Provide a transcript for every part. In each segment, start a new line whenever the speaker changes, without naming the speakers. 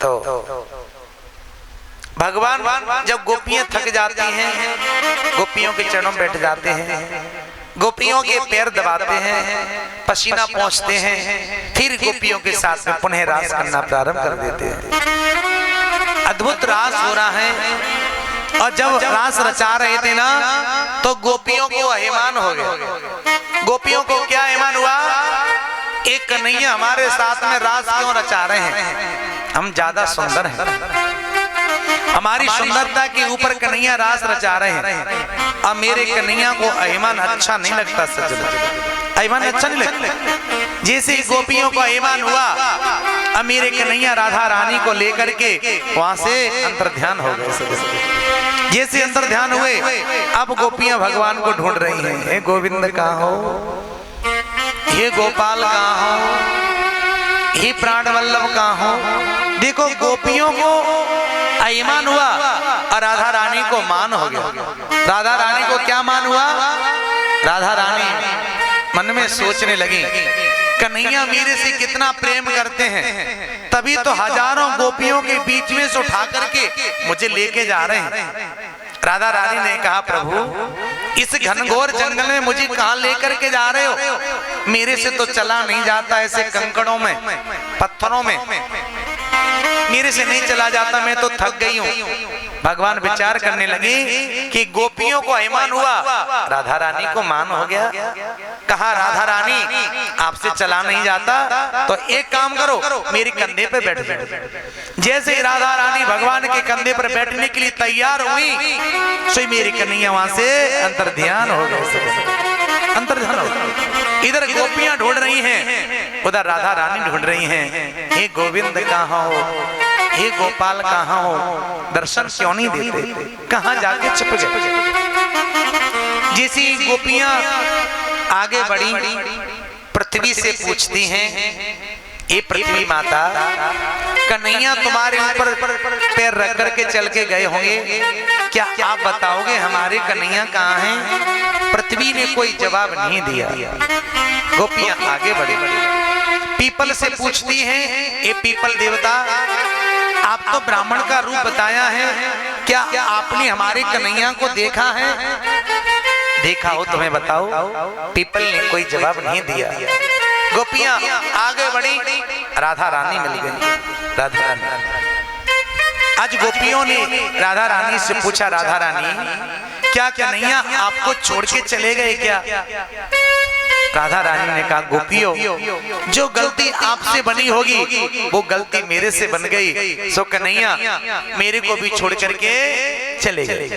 तो भगवान जब गोपियां थक जाती हैं, गोपियों के चरणों में बैठ जाते हैं, गोपियों के पैर दबाते हैं, पसीना पहुंचते हैं, फिर गोपियों के साथ में पुनः रास करना प्रारंभ कर देते हैं। अद्भुत रास हो रहा है। और जब रास रचा रहे थे ना, तो गोपियों को अभिमान हो गया। गोपियों को क्या अभिमान हुआ, एक कन्हैया हमारे साथ में रास क्यों रचा रहे हैं, हम ज्यादा सुंदर हैं, हमारी सुंदरता के ऊपर कन्हैया रास रचा रहे हैं। अब मेरे कन्हैया को अभिमान अच्छा नहीं लगता, सज्जन अभिमान अच्छा नहीं लगता। जैसे गोपियों को अभिमान हुआ, अब मेरे कन्हैया राधा रानी को लेकर के वहां से अंतर्ध्यान हो गए। जैसे अंतर्ध्यान हुए, अब गोपियां भगवान को ढूंढ रही हैं, हे गोविंद कहाँ हो, हे गोपाल कहाँ हो, हे प्राण वल्लभ कहाँ हो। देखो गोपियों को अभिमान हुआ और राधा रानी को मान हो गया। राधा रानी को क्या मान हुआ, राधा रानी मन में सोचने लगी, कन्हैया मेरे से कितना प्रेम करते हैं, तभी तो हजारों गोपियों के बीच में से उठा करके मुझे लेके जा रहे हैं। राधा रानी ने कहा, प्रभु इस घनघोर जंगल में मुझे कहां लेकर के जा रहे हो, मेरे से तो चला नहीं जाता, ऐसे कंकड़ों में पत्थरों में मेरे से नहीं चला जाता, मैं तो थक गई हूँ। भगवान विचार करने लगे कि गोपियों को अभिमान हुआ, राधा रानी को मान हो गया। कहा, राधा रानी आपसे चला नहीं जाता, तो एक काम करो, मेरे कंधे पे बैठ जाओ। जैसे ही राधा रानी भगवान के कंधे पर बैठने के लिए तैयार हुई, सो मेरी कन्हैया वहां से अंतर्ध्यान हो गए, अंतर्ध्यान हो गए। इधर गोपियां ढूंढ रही हैं, उधर राधा रानी ढूंढ रही हैं, हे गोविंद कहाँ हो, हे गोपाल कहाँ हो, दर्शन क्यों नहीं देते, कहाँ जाके छिप गए। जैसी गोपियां आगे बढ़ी, पृथ्वी से पूछती हैं, ये पृथ्वी माता, कन्हैया तुम्हारे ऊपर पैर रख करके चल के गए होंगे, क्या आप बताओगे हमारे कन्हैया कहाँ हैं। पृथ्वी ने कोई जवाब नहीं दिया। गोपियां आगे बढ़ी, पीपल से पूछती हैं, ये पीपल देवता आप तो ब्राह्मण का रूप बताया है, क्या आपने हमारे कन्हैया को देखा है, देखा हो तुम्हें बताओ। पीपल ने कोई जवाब नहीं दिया। गोपियां आगे बढ़ी, राधा रानी मिल गई। राधा रानी, आज गोपियों ने राधा रानी से पूछा, राधा रानी क्या कन्हैया आपको छोड़ के चले गए क्या। राधा रानी ने कहा, गोपियों जो गलती आपसे बनी होगी वो गलती मेरे से बन गई, सो कन्हैया मेरे को भी छोड़ करके चले गए।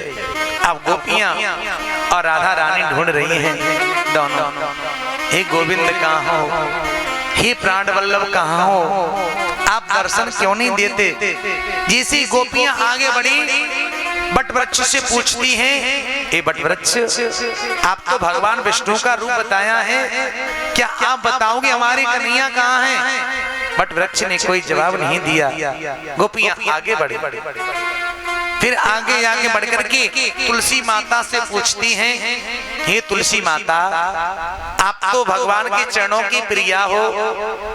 अब गोपियां और राधा रानी ढूंढ रही हैं दोनों, हे गोविंद कहाँ हो, हे प्राण वल्लभ कहाँ हो, आप दर्शन क्यों नहीं देते। जैसी गोपियां आगे बढ़ी, बट वृक्ष से पूछती हैं, ए बट वृक्ष आप तो भगवान विष्णु का रूप बताया है, क्या आप बताओगे हमारे कन्हैया कहाँ हैं। बट वृक्ष ने कोई जवाब नहीं दिया। गोपियां आगे बढ़ी, फिर आगे जाके बढ़कर के तुलसी माता से पूछती हैं, हे तुलसी माता आप तो भगवान के चरणों की प्रिया हो,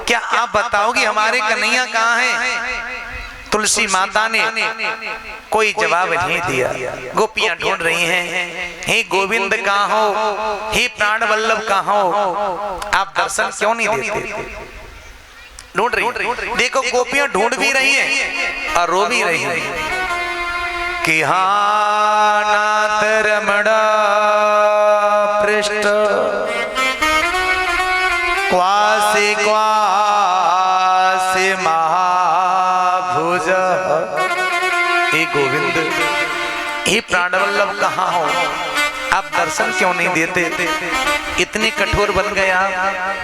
क्या आप बताओगे हमारे कन्हैया कहाँ हैं। तुलसी माता ने कोई जवाब नहीं दिया। गोपियां ढूंढ रही हैं, हे गोविंद कहाँ हो, हे प्राण वल्लभ कहाँ हो, आप दर्शन क्यों नहीं देते। ढूंढ रही, देखो गोपियां ढूंढ भी रही हैं और रो भी रही हैं कि हाँ नाथ रमणा पृष्ठ क्वासे क्वासे महाभुज, हे गोविंद हे प्राणवल्लभ कहाँ हो, आप दर्शन क्यों नहीं देते। इतने कठोर बन गए आप,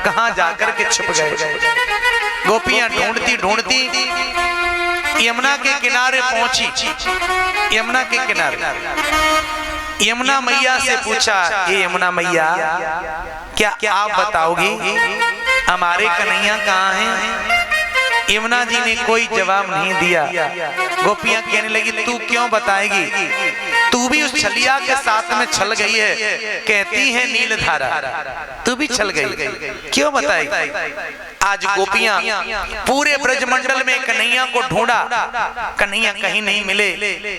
कहाँ जाकर के छुप गए। गोपियां ढूंढती ढूंढती यमुना के किनारे पहुंची। यमुना के किनारे यमुना मैया से पूछा, ये यमुना मैया क्या आप बताओगी हमारे कन्हैया कहाँ हैं। यमुना जी ने कोई जवाब नहीं दिया। गोपियां कहने लगी, तू क्यों बताएगी, तू भी उस छलिया के साथ में छल गई है, कहती है नीलधारा, तू भी छल गई, क्यों बताएगी। आज गोपियां पूरे ब्रजमंडल में कन्हैया को ढूंढा, कन्हैया कहीं नहीं मिले,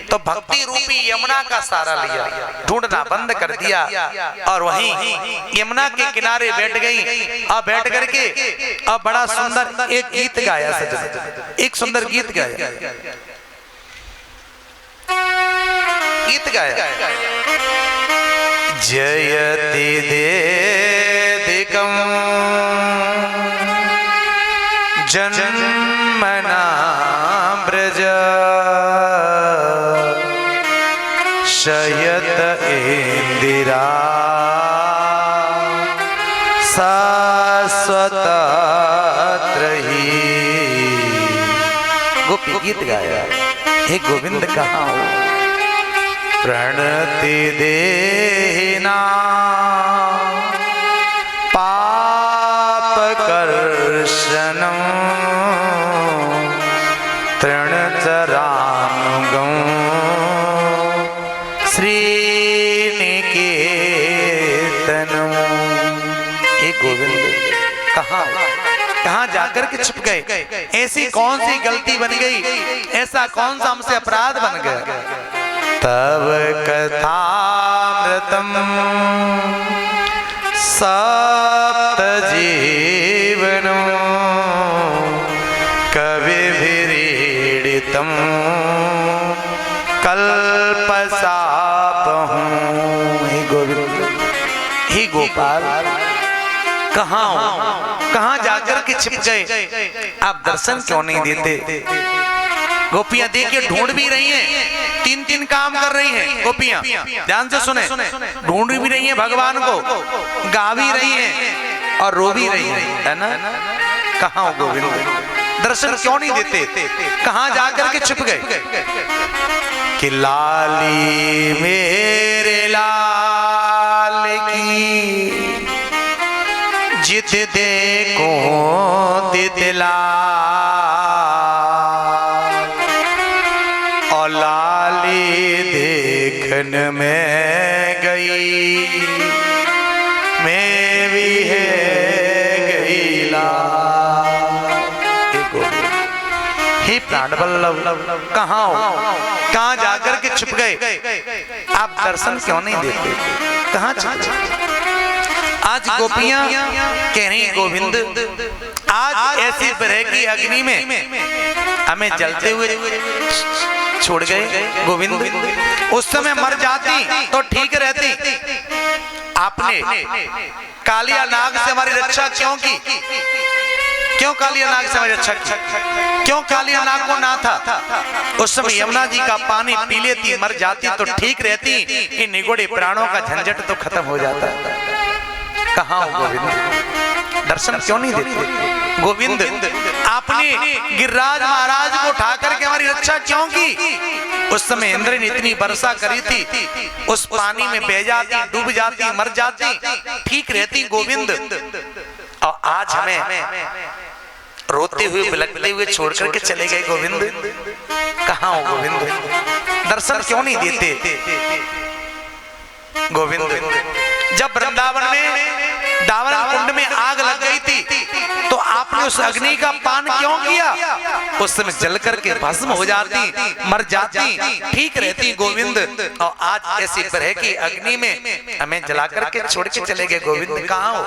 तो भक्ति रूपी यमुना का सहारा लिया, ढूंढना बंद कर दिया और वहीं यमुना के किनारे बैठ गई। अब बैठ करके अब बड़ा सुंदर एक गीत गाया, सजन एक सुंदर गीत गाया, गीत गाया। जयति देदिकं जन्मना ब्रज शयत इंदिरा शाश्वतत्रयी। गोपी गीत गाया, हे गोविंद कहाँ हो? प्रणति देना पाप कर्षणं तृणचरानुगं श्रीनिकेतनं। हे गोविंद कहाँ कहाँ जाकर के छुप गए? ऐसी कौन सी गलती बन गई, ऐसा कौन सा हमसे अपराध बन गया? तव कथामृतम सप्त जीवनम कविभिरीडितम कल्पसापहूं। हे गोविंद, हे गोपाल कहाँ हो? कहाँ जाकर के छिप गए? आप दर्शन क्यों नहीं देते? गोपियां देखिए ढूंढ भी रही हैं, तीन तीन काम कर रही हैं गोपियां, ध्यान से सुने, ढूंढ भी रही हैं भगवान को, गा भी रही हैं और रो भी रही हैं, है ना? कहाँ हो गोविंद? दर्शन क्यों नहीं देते? कहाँ जाकर के छिप गए? कि लाली मेरे लाल की जित देखो दितला, और लाली देखन में गई मैं भी है गईला। हे प्राण वल्लभ कहाँ हो? कहाँ जाकर के छुप गए? आप दर्शन क्यों नहीं देते? कहाँ छुप गए? आज गोपियां कह रही गोविंद आज ऐसी तरह की अग्नि में हमें जलते हुए छोड़ गए गोविंद, उस समय मर जाती तो ठीक रहती। आपने कालिया नाग से हमारी रक्षा क्यों की? क्यों कालिया नाग से हमारी रक्षा की? क्यों कालिया नाग को ना था? उस समय यमुना जी का पानी पी लेती, मर जाती तो ठीक रहती, इन निगोड़े प्राणों का झंझट तो खत्म हो जाता। कहाँ हो गोविंद? दर्शन क्यों नहीं देते? गोविंद आपने गिरिराज महाराज को उठा करके हमारी रक्षा क्यों की? उस समय इंद्र ने इतनी वर्षा करी थी, उस पानी में बह जाती, डूब जाती, मर जाती, ठीक रहती गोविंद। और आज हमें रोते हुए बिलखते हुए छोड़ करके चले गए गोविंद। कहाँ हो गोविंद? दर्शन क्यों नहीं देते गोविंद? जब वृंदावन में दावन कुंड में आग लग गई थी तो आपने उस अग्नि का पान क्यों किया? उस समय जल करके भस्म हो जाती, मर जाती, ठीक रहती गोविंद। और आज ऐसी तरह की अग्नि में हमें जला करके छोड़ के चले गए गोविंद। कहाँ हो?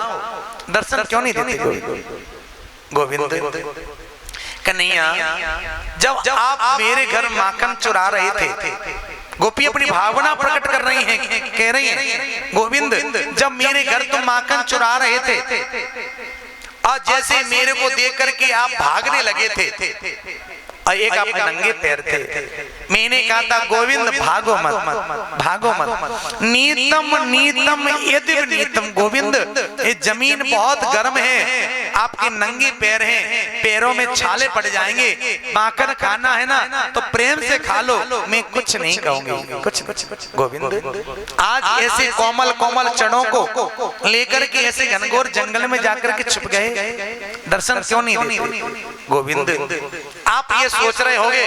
दर्शन क्यों नहीं देते गोविंद? कन्हैया जब आप मेरे घर माखन चुरा रहे थे, गोपी अपनी भावना प्रकट कर रही हैं, कह रही हैं गोविंद जब मेरे घर तुम माखन चुरा रहे थे और जैसे मेरे को देख करके आप भागने लगे थे और एक आपके नंगे पैर थे, मैंने कहा था गोविंद भागो मत, भागो मत, नीतम नीतम यदिव नीतम। गोविंद ये जमीन बहुत गर्म है, आपके नंगे पैर हैं, पैरों में छाले पड़ जाएंगे, माखन खाना है ना तो प्रेम से खा लो, मैं कुछ नहीं कहूंगी, कुछ गोविंद। आज ऐसे कोमल कोमल चढ़ों को लेकर के ऐसे घनघोर जंगल में जाकर के छुप गए, दर्शन क्यों नहीं देते गोविंद? आप ये सोच रहे होंगे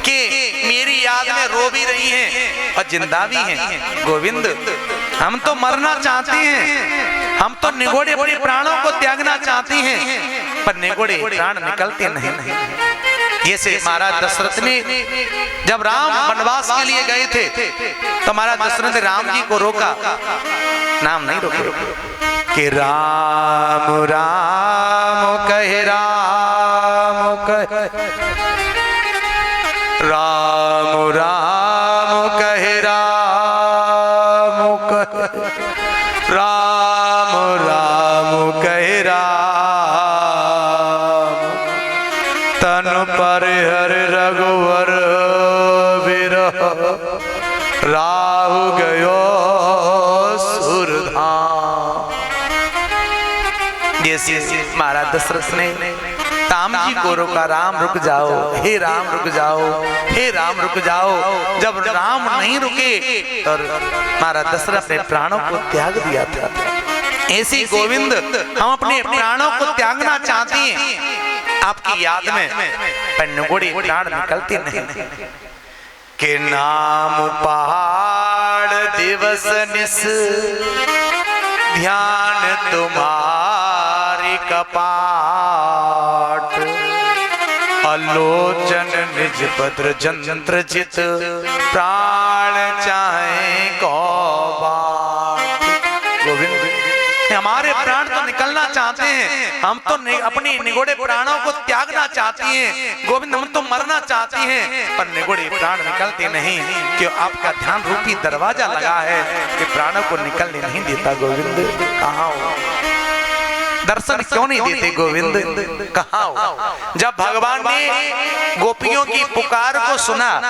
कि मेरी याद में रो भी रही हैं और जिंदा भी हैं गोविंद। हम तो मरना चाहते हैं, हम तो निगोड़े अपने प्राणों को त्यागना चाहते हैं, पर निगुड़े प्राण निकलते नहीं। जैसे महाराज दशरथ ने जब राम वनवास के लिए गए थे तो महाराज दशरथ ने राम जी को रोका, नाम नहीं रोके कि राम राम कहे, राम कहे, राम राम कहे, राम कहे, राम राम कहे, तन पर हर रघुवर विरह, राहु गयो सुरधाम। जैसे महाराज दशरथ ने राम जी को रोका, राम रुक जाओ, हे राम रुक जाओ, हे राम रुक जाओ। जब राम नहीं रुके तो महाराज दशरथ ने प्राणों को त्याग दिया था। ऐसे गोविंद हम अपने प्राणों को त्यागना चाहते हैं आपकी याद में, पर निगुड़े प्राण निकलते नहीं। के नाम पहाड़ दिवस निस, ध्यान तुम्हारी कपाट, अलोचन निज भद्र जंत्र जित, प्राण चाहे को बाट। गोविंद हमारे प्राण तो निकलना चाहते हैं, हम तो अपने निगुड़े प्राणों को त्यागना चाहती हैं। गोविंद हम तो मरना चाहती हैं, पर निगुड़े प्राण निकलते नहीं। क्यों? आपका ध्यान रूपी दरवाजा लगा है कि प्राणों को निकलने नहीं देता। गोविंद कहाँ हो? दर्शन क्यों नहीं देते गोविंद? कहाँ हो? जब भगवान ने गोपियों की पुकार को सुना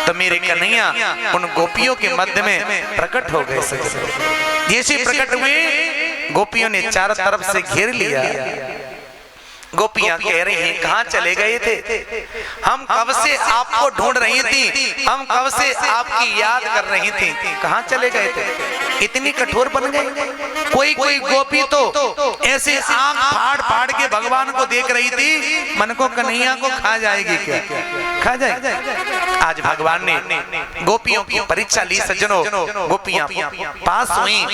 तो मेरे कन्हैया उन गोपियों के मध्य में प्रकट हो गए। जैसे प्रकट हुए गोपियों ने चारों तरफ से घेर लिया। गोपियां कह रही हैं कहाँ चले गए थे? हम कब से आपको ढूंढ रही थी, हम कब से आपकी याद कर रही थी, कहाँ चले गए थे? इतनी कठोर बन गए। कोई कोई गोपी तो ऐसे आंख फाड़ फाड़ के भगवान को देख रही थी, मन को कन्हैया को खा जाएगी क्या? खा जाएगी। आज भगवान ने गोपियों की परीक्षा ली सज्जनों, गोपियां पास हुई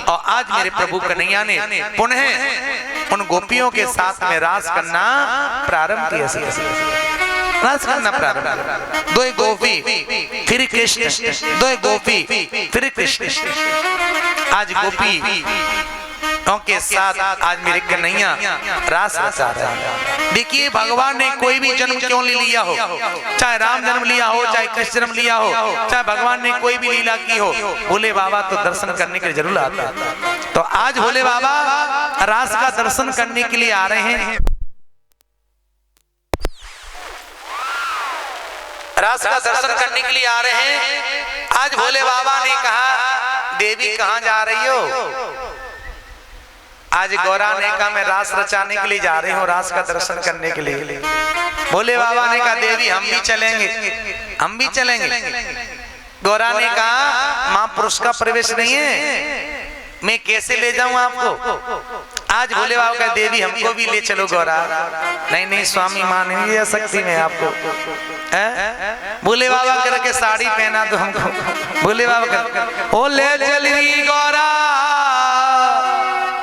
और आज मेरे प्रभु कन्हैया ने पुनः उन गोपियों के साथ में रास करना प्रारंभ किया। रास करना प्रारंभ। दो गोपी फिर कृष्ण, दो गोपी फिर कृष्ण। आज गोपी के साथ आज मेरे कन्हैया रास रचा रहा है। देखिए भगवान ने कोई भी जन्म क्यों ले लिया हो, चाहे राम जन्म लिया हो, चाहे कृष्ण जन्म लिया हो, चाहे भगवान ने कोई भी लीला की हो, भोले बाबा तो दर्शन करने के लिए जरूर आते हैं। तो आज भोले बाबा रास का दर्शन करने के लिए आ रहे हैं। रास का दर्शन करने के लिए आ रहे हैं। आज भोले बाबा ने कहा देवी कहाँ जा रही हो? आज गौरा ने कहा मैं रास रचाने के लिए जा रही हूँ, रास का दर्शन करने के लिए। भोले बाबा ने कहा देवी हम भी चलेंगे, हम भी चलेंगे। गौरा ने कहा महापुरुष का प्रवेश नहीं है, मैं कैसे ले जाऊं आपको? आज भोले बाबा का देवी हमको भी ले चलो गौरा। नहीं नहीं स्वामी मान नहीं सकती मैं आपको। भोले बाबा करके साड़ी पहना दो हमको। भोले बाबा कर ओ ले चली गौरा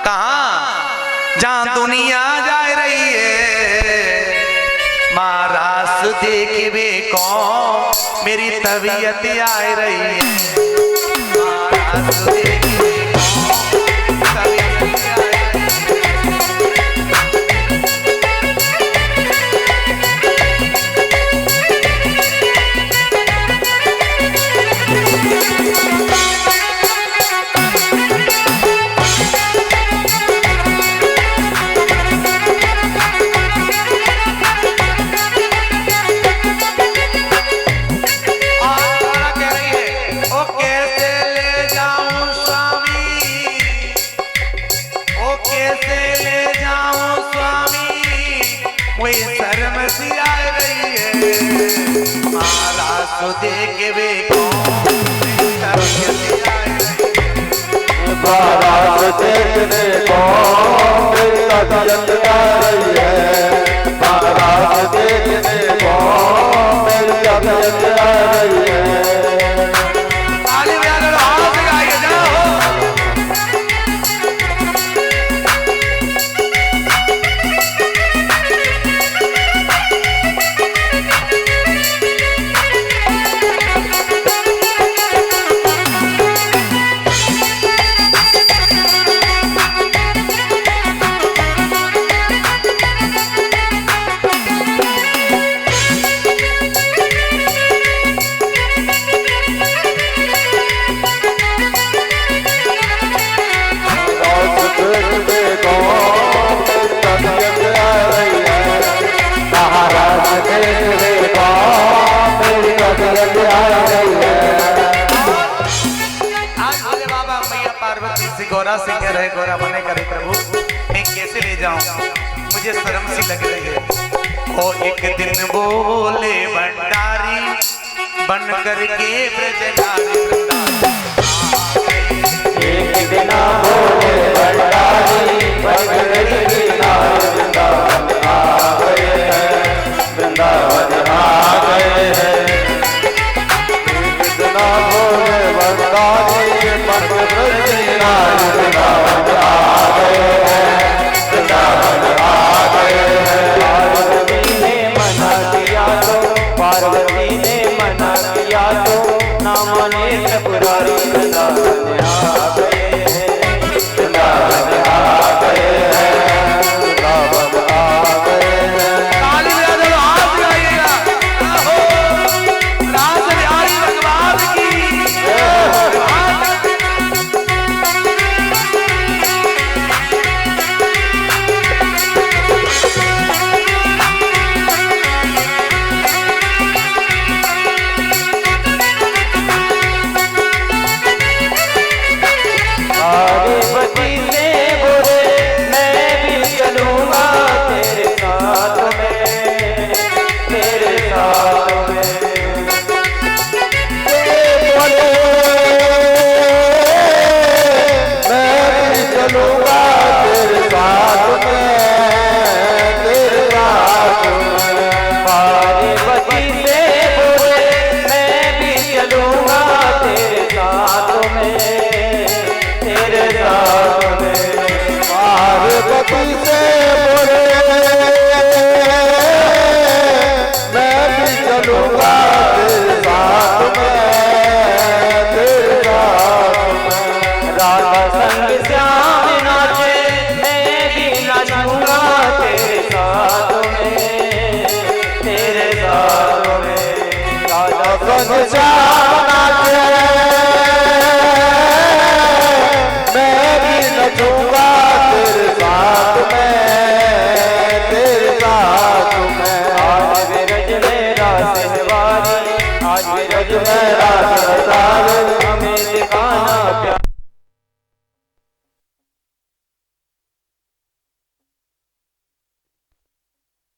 कहाँ जहाँ दुनिया जा रही है, महाराज देख वे कौन मेरी तबीयत आ रही है। महाराज देख वे देख वे
बारात देखने को मेरी तबीयत आ रही है। बारात देखने को मेरी तबीयत आ रही है।
गौरा से कह रहे गौरा मने करे प्रभु मैं कैसे ले जाऊं, मुझे शर्म सी लग रही है। ओ एक दिन बोले भंडारी बन करके ब्रजनारी
एक दिन बोले भंडारी बन करके वृंदावन आ गए हैं, वृंदावन आ गए हैं। एक दिन बोले भंडारी बन करके वृंदावन आ गए हैं, वृंदावन आ गए हैं। पार्वती ने मना किया तो, पार्वती ने मना किया तो ना माने त्रिपुरारी वृंदावन आ गए हैं, वृंदावन आ गए हैं, वृंदावन आ गए हैं।
ताली बजा दो, हाथ लगाइएगा। आहो, रास बिहारी भगवान की
पार्वती से बोले मैं भी चलूंगा तेरे साथ में, तेरे साथ में। बोले मैं भी चलूंगा तेरे साथ में, तेरे साथ में। पार्वती से बोले मैं भी चलूंगा तेरे साथ में, तेरे साथ में। पार्वती से बोले मैं भी चलूंगा तेरे साथ में, तेरे साथ में। राधा संग श्याम नाचे मैं भी नाचूंगा तेरे साथ में, तेरे साथ में। राधा संग श्याम नाचे मैं भी नचूंगा तेरे साथ में, तेरे साथ में। आज विरज मेरा सहवारी, आज विरज मेरा सहवारी, हमें दिखाना